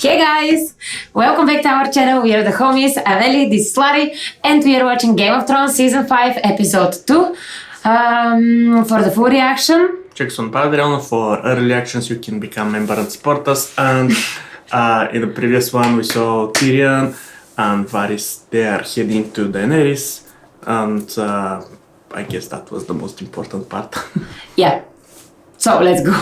Hey guys! Welcome back to our channel. We are the homies, Aveli, this is Lari, and we are watching Game of Thrones Season 5, Episode 2. For the full reaction. Check us on Patreon for early reactions. You can become a member and support us. And in the previous one we saw Tyrion and Varys. They are heading to Daenerys. And I guess that was the most important part. Yeah. So let's go.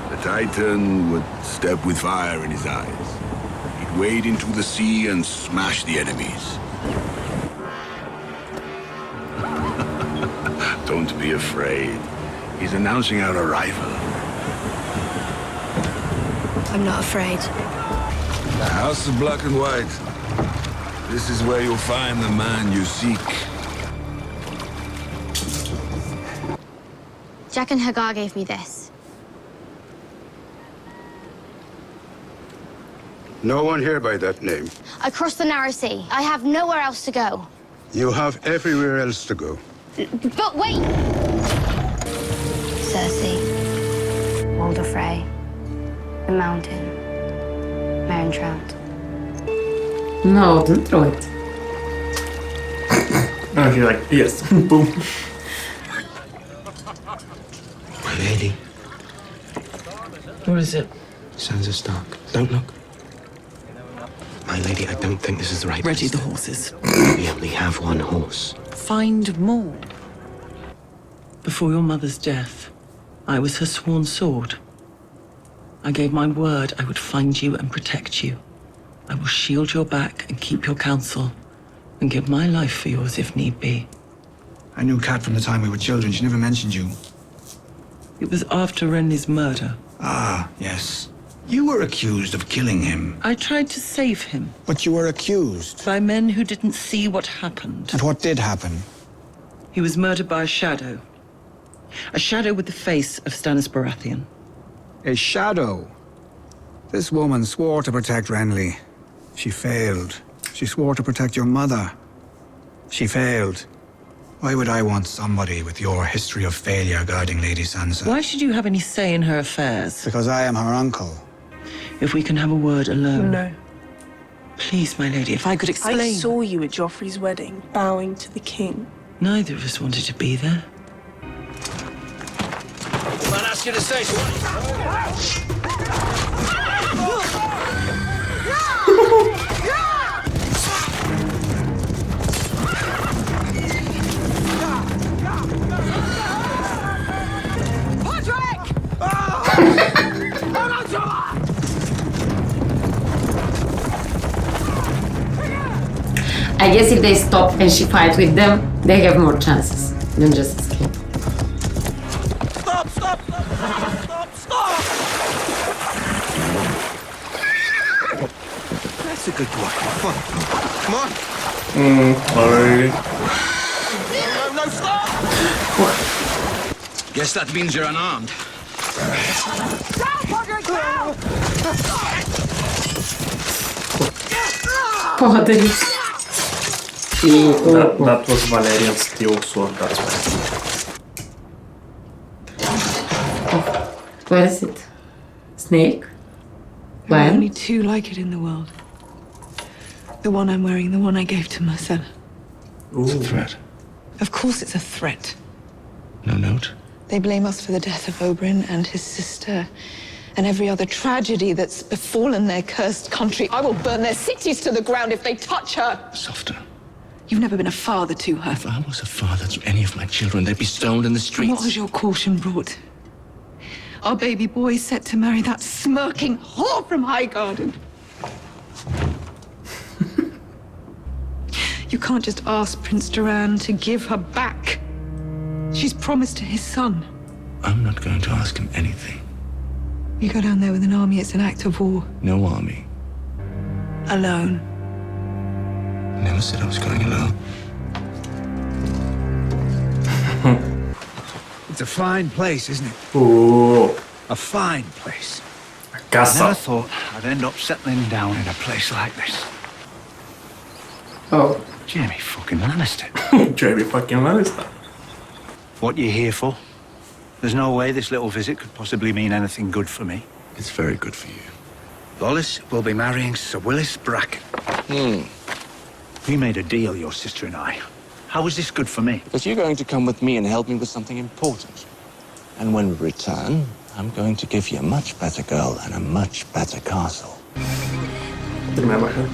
The Titan would step with fire in his eyes. He'd wade into the sea and smash the enemies. Don't be afraid. He's announcing our arrival. I'm not afraid. The House of Black and White. This is where you'll find the man you seek. Jack and Hagar gave me this. No one here by that name. I crossed the narrow sea. I have nowhere else to go. You have everywhere else to go. But wait! Cersei, Walder Frey, the Mountain, Meryn Trant. No, don't throw it. And she's like, yes, boom. My lady. What is it? Sansa Stark. Don't look. My lady, I don't think this is the right Ready place. the horses. We only have one horse. Find more. Before your mother's death, I was her sworn sword. I gave my word I would find you and protect you. I will shield your back and keep your counsel, and give my life for yours if need be. I knew Kat from the time we were children. She never mentioned you. It was after Renly's murder. Ah, yes. You were accused of killing him. I tried to save him But you were accused. by men who didn't see what happened. And what did happen? He was murdered by a shadow. A shadow with the face of Stannis Baratheon. A shadow. This woman swore to protect Renly. She failed. She swore to protect your mother. She failed. Why would I want somebody with your history of failure guarding Lady Sansa? Why should you have any say in her affairs? Because I am her uncle. If we can have a word alone. No. Please, my lady, if I could explain. I saw you at Joffrey's wedding, bowing to the king. Neither of us wanted to be there. Man, ask you to say I guess if they stop and she fights with them, they have more chances than just escape. Stop! Stop! Stop! Stop! That's a good boy. Come on. Come on. Alright. No, stop! Guess that means you're unarmed. Podri. That was Valerian's steel sword, that's why. Where is it? Snake? There are Lion? only two like it in the world. The one I'm wearing, the one I gave to Marcella. It's a threat. Of course it's a threat. No note. They blame us for the death of Oberyn and his sister, and every other tragedy that's befallen their cursed country. I will burn their cities to the ground if they touch her. Softer. You've never been a father to her. If I was a father to any of my children, they'd be stoned in the And streets. what has your caution brought? Our baby boy set to marry that smirking whore from Highgarden. You can't just ask Prince Doran to give her back. She's promised to his son. I'm not going to ask him anything. You go down there with an army, it's an act of war. No army. Alone. Never said I was going alone. It's a fine place, isn't it? Ooh, A fine place. a Never casa. thought I'd end up settling down in a place like this. Oh. Jaime fucking Lannister. Jaime fucking Lannister. What you here for? There's no way this little visit could possibly mean anything good for me. It's very good for you. Wallace will be marrying Sir Willis Bracken. We made a deal, your sister and I. How is this good for me? Because you're going to come with me and help me with something important. And when we return, I'm going to give you a much better girl and a much better castle. Remember her?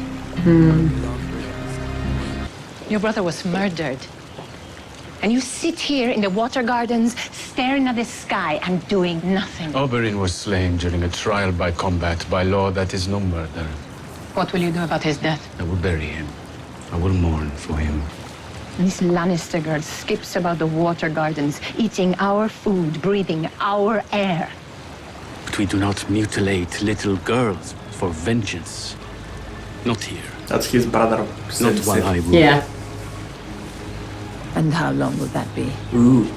Your brother was murdered. And you sit here in the water gardens, staring at the sky and doing nothing. Oberyn was slain during a trial by combat. By law, that is no murder. What will you do about his death? I will bury him. I will mourn for him. This Lannister girl skips about the water gardens, eating our food, breathing our air. But we do not mutilate little girls for vengeance. Not here. That's his brother. Not while I rule. Yeah. And how long will that be? Ooh.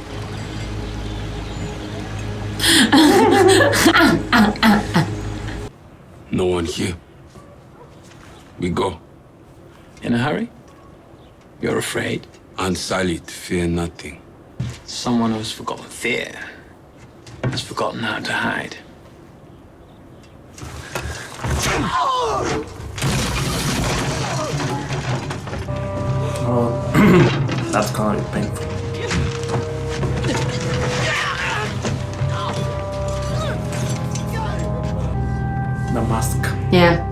No one here. We go. In a hurry? You're afraid? Unsullied, fear nothing. Someone who's forgotten fear has forgotten how to hide. Oh, that's gonna be painful. The mask. Yeah.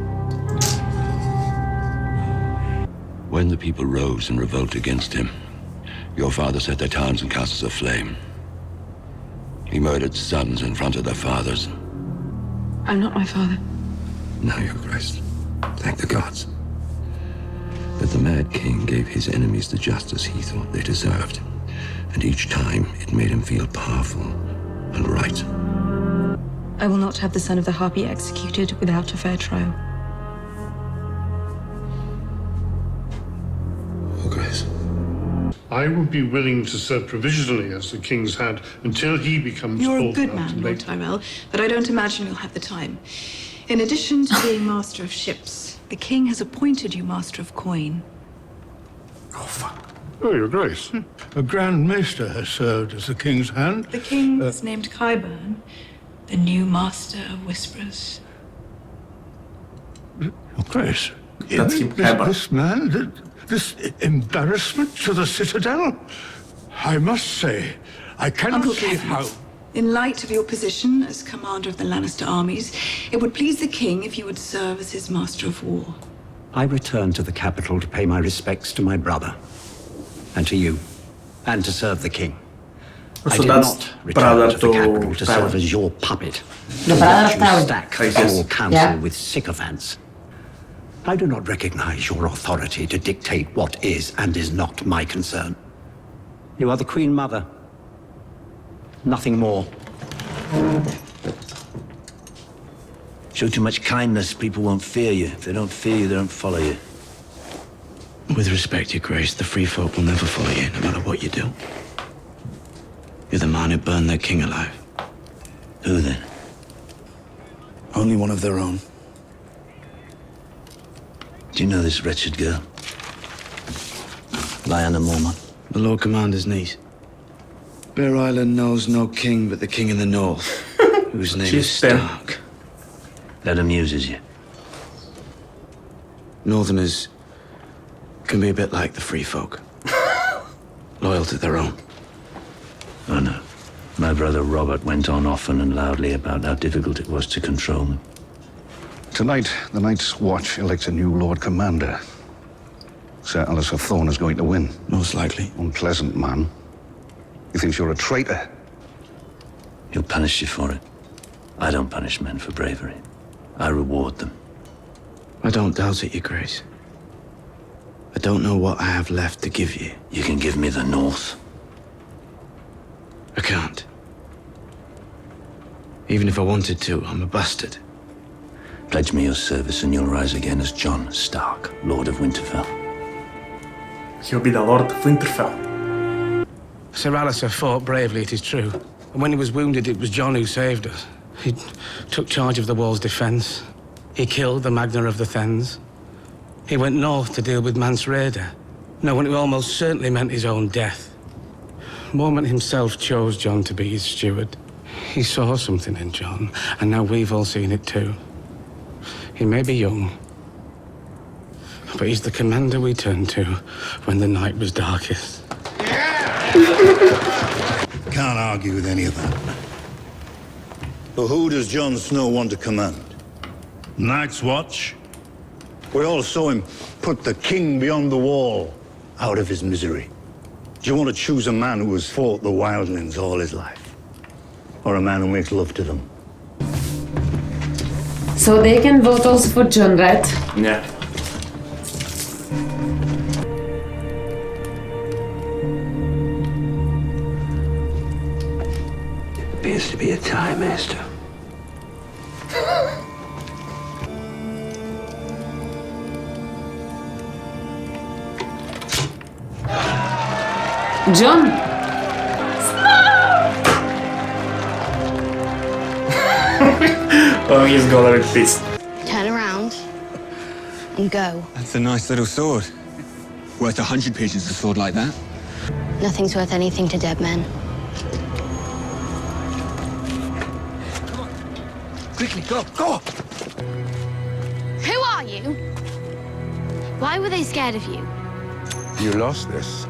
When the people rose in revolt against him, your father set their towns and castles aflame. He murdered sons in front of their fathers. I'm not my father. No, your grace. Thank the gods. But the Mad King gave his enemies the justice he thought they deserved. And each time, it made him feel powerful and right. I will not have the son of the Harpy executed without a fair trial. Your grace. I would be willing to serve provisionally as the King's Hand until he becomes You're a old good enough to man, Lord make- Tyrell, but I don't imagine you'll have the time. In addition to being Master of Ships, the King has appointed you Master of Coin. Oh, fuck. Oh, Your Grace. A Grand Maester has served as the King's Hand. The King is named Qyburn, the new Master of Whisperers. Your Grace. That's him, Qyburn. This man, this embarrassment to the Citadel. I must say, I cannot Uncle see Kevin, how. in light of your position as commander of the Lannister armies, it would please the King if you would serve as his Master of War. I returned to the capital to pay my respects to my brother, and to you, and to serve the king. I So did that's not return brother to the capital to Tywin. serve as your puppet. The brother of You Tywin. stack I guess. your council Yeah. with sycophants. I do not recognize your authority to dictate what is and is not my concern. You are the Queen Mother. Nothing more. Show too much kindness, people won't fear you. If they don't fear you, they don't follow you. With respect, Your Grace, the free folk will never follow you, no matter what you do. You're the man who burned their king alive. Who then? Only one of their own. Do you know this wretched girl? Lyanna Mormont? The Lord Commander's niece. Bear Island knows no king but the king in the north, whose name is She's there. Stark. That amuses you. Northerners can be a bit like the free folk. Loyal to their own. I know. My brother Robert went on often and loudly about how difficult it was to control them. Tonight, the Night's Watch elects a new Lord Commander. Sir Alistair Thorne is going to win. Most likely. Unpleasant man. He thinks you're a traitor. He'll punish you for it. I don't punish men for bravery. I reward them. I don't doubt it, Your Grace. I don't know what I have left to give you. You can give me the North. I can't. Even if I wanted to, I'm a bastard. Pledge me your service and you'll rise again as Jon Stark, Lord of Winterfell. He'll be the Lord of Winterfell. Sir Alistair fought bravely, it is true. And when he was wounded, it was Jon who saved us. He took charge of the wall's defense. He killed the Magna of the Thanes. He went north to deal with Mance Rayder, knowing it almost certainly meant his own death. Mormont himself chose Jon to be his steward. He saw something in Jon, and now we've all seen it too. He may be young, but he's the commander we turned to when the night was darkest. Can't argue with any of that. But who does Jon Snow want to command? Night's Watch? We all saw him put the king beyond the wall, out of his misery. Do you want to choose a man who has fought the wildlings all his life? Or a man who makes love to them? So they can vote also for Jon, right? Yeah. Appears to be a tie, Master. Jon! Oh, he's gonna be pissed. Turn around and go. That's a nice little sword. Worth 100 pages of sword like that. Nothing's worth anything to dead men. Quickly, go, go! Who are you? Why were they scared of you? You lost this.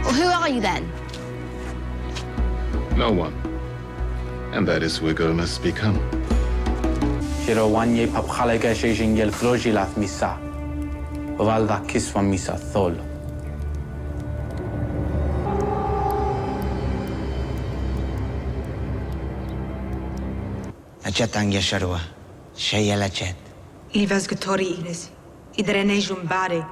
Well, who are you then? No one. And that is who a girl must become. Shirowanye papchalega shejingel flojilath misa. Ovalda kiswa misa thol. Achatang yasharwa. Shayalachet. Ilvas Gatori Ines. Idrenejum bare.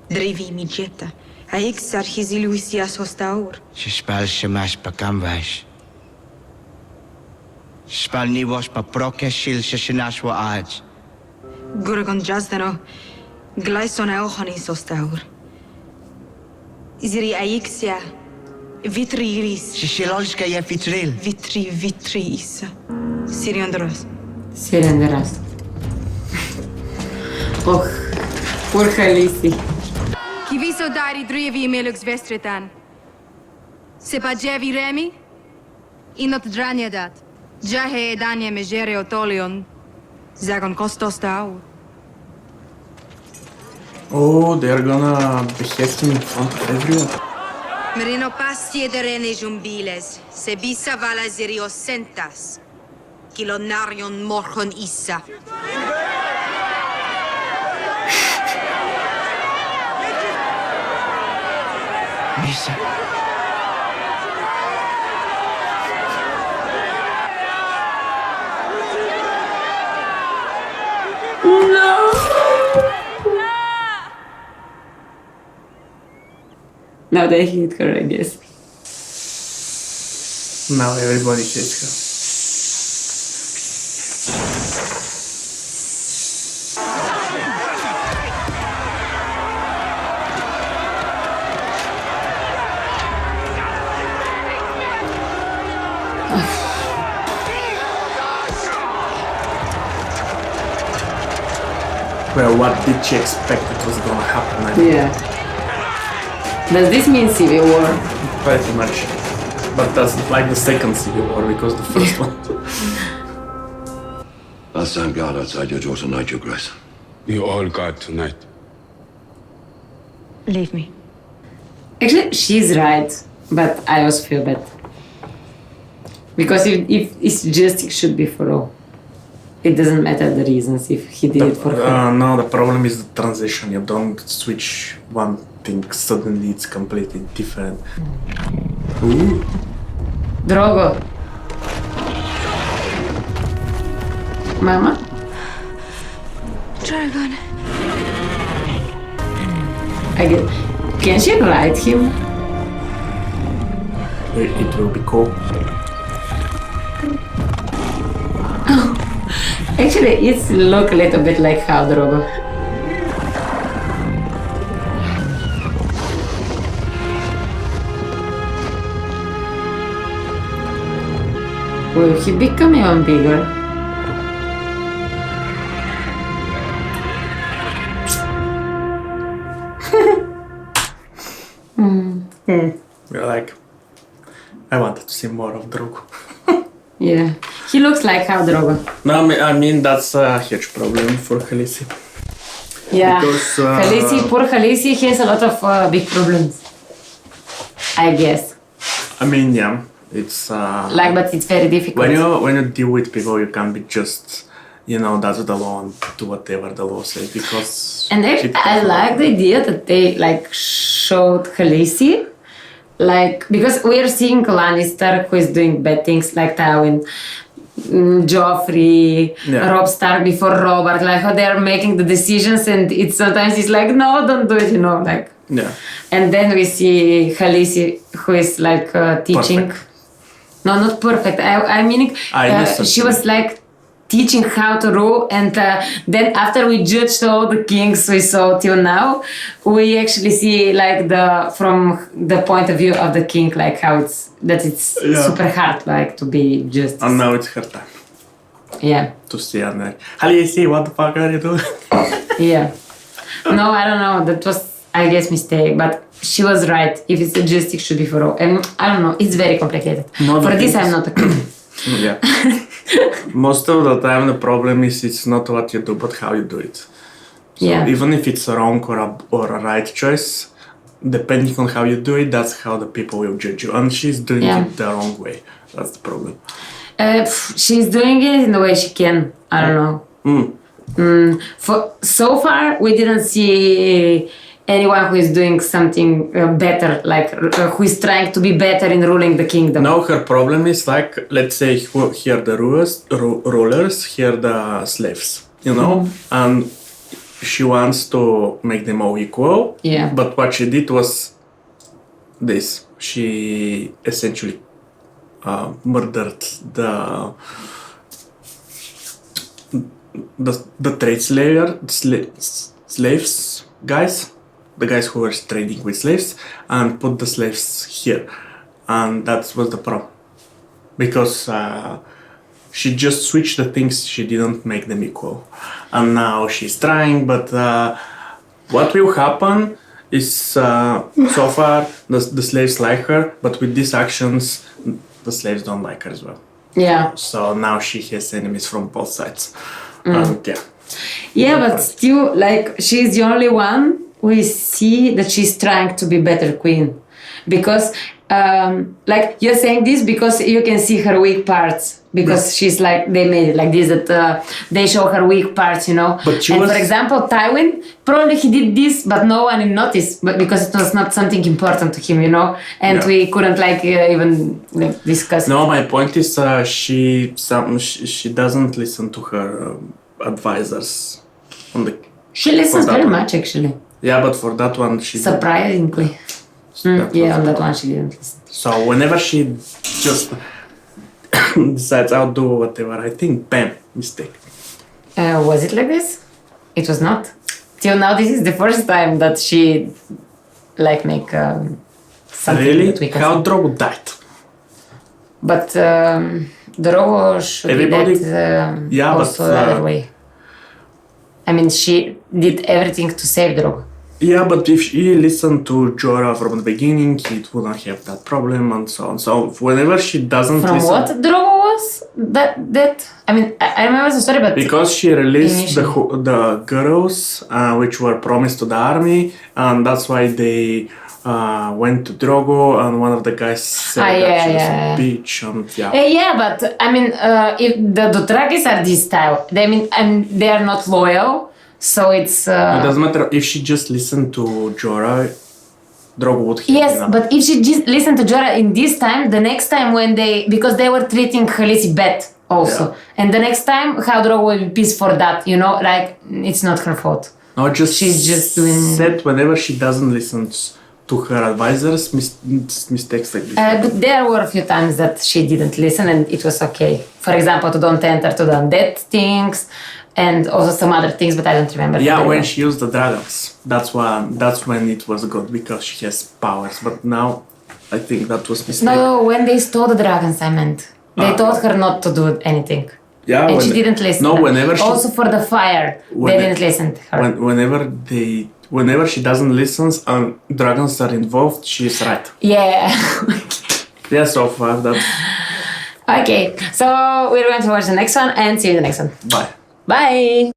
Drevi mi jetta. Aixar hiziluisias hostaur. Shishpal shemash pakamvash. Shpal niwash pa prokeshil shashinash wa aj. Guragon jazdano. Glaison aochanis hostaur. Iziri aixia. Vitri iris. Shishilolshka ye vitril. Vitri isa. Siriandras. Siriandras. Och, poor Khaleesi. Kiviso dari drievi melux vestretan. Sepajevi remi? Inot dranjadat. Jahe edanje mejere otolion. Zagon kostos tau. Oh, they're gonna behead him in front of everyone. Merino pastie de rene jumbiles. Sebisa vala zirio sentas. Kilonarion morchon issa. Misa. No! Now they hate her, I guess. Now everybody hates her. Well, what did she expect it was gonna happen? I mean, Yeah. Does this mean civil war? pretty much. But that's like the second civil war because the first one. Last time guard outside your door tonight, Your Grace. You all guard tonight. Leave me. Actually, she's right, but I also feel bad. Because if it's just, it should be for all. It doesn't matter the reasons if he did it for her. No, the problem is the transition. You don't switch one thing, suddenly it's completely different. Ooh. Drogo. Mama? Dragon. I get. Can she ride him? It will be cool. Actually, it looks a little bit like how Drogo. Will he become even bigger? We're like, I wanted to see more of Drogo. Yeah, he looks like how Drogo. No, I mean that's a huge problem for Khaleesi. Yeah, Because, poor Khaleesi has a lot of big problems. I guess. I mean, yeah, it's but it's very difficult. when you deal with people, you can't be just that's the law and do whatever the law says because. And I like the idea that they showed Khaleesi, because we are seeing Lannister who is doing bad things like Tywin, Joffrey, Robb Stark before Robert, how they are making the decisions, and sometimes it's like, no, don't do it, Yeah. And then we see Khaleesi who is teaching. Perfect. No, not perfect. I mean, she was teaching how to rule, and then after we judged all the kings we saw till now, we actually see from the point of view of the king, how it's super hard to be just. And now it's her time. Yeah. To see and Khaleesi, what the fuck are you doing? Yeah. No, I don't know. That was, I guess, mistake, but she was right. If it's a justice, it should be for all. And I don't know. It's very complicated. For this, I'm not a Yeah. Most of the time, the problem is it's not what you do, but how you do it. So even if it's a wrong or a right choice, depending on how you do it, that's how the people will judge you. And she's doing it the wrong way. That's the problem. She's doing it in the way she can. I don't know. So far, we didn't see anyone who is doing something better, who is trying to be better in ruling the kingdom. No, her problem is let's say here the rulers, here the slaves, and she wants to make them all equal. Yeah. But what she did was this. She essentially murdered the trade slaves guys. The guys who were trading with slaves, and put the slaves here, and that was the problem, because she just switched the things. She didn't make them equal, and now she's trying. But what will happen is so far the slaves like her, but with these actions, the slaves don't like her as well. Yeah. So now she has enemies from both sides. Yeah, but still, she's the only one. We see that she's trying to be better queen, because you're saying this because you can see her weak parts, because she's they made it like this, that they show her weak parts, But for example, Tywin, probably he did this, but no one noticed, but because it was not something important to him, and we couldn't even discuss. No, my point is she doesn't listen to her advisors. She listens very much, actually. Yeah, but for that one she surprisingly. On that one she didn't listen. So whenever she just decides I'll do whatever, I think bam, mistake. Was it like this? It was not. Till now, this is the first time that she make something. Really? How Drogo died? But Drogo should be dead also the other way. I mean, she did everything to save Drogo. Yeah, but if she listened to Jorah from the beginning, it wouldn't have that problem and so on. So whenever she doesn't from listen... what Drogo was? That I mean, I remember the story, but... Because she released the girls, which were promised to the army, and that's why they went to Drogo, and one of the guys said that she was a bitch, and yeah, but I mean, if the Dothrakis are this style, they are not loyal. So it's... it doesn't matter if she just listened to Jorah, Drogo would have. Yes, but if she just listened to Jorah in this time, the next time when because they were treating Khaleesi bad also. And the next time, how Drogo will be pissed for that, it's not her fault. No, she's just doing... said whenever she doesn't listen to her advisors, mistakes like this. But there were a few times that she didn't listen and it was okay. For example, to don't enter to the undead things, and also some other things, but I don't remember. Yeah, when she used the dragons, that's when it was good, because she has powers. But now, I think that was mistake. No, when they stole the dragons, I meant they told her not to do anything. Yeah, and she didn't listen. No, whenever she... Also for the fire, they didn't listen to her. Whenever they whenever she doesn't listen and dragons are involved, she's right. Yeah. Yeah, so far that's... Okay, so we're going to watch the next one and see you in the next one. Bye. Bye.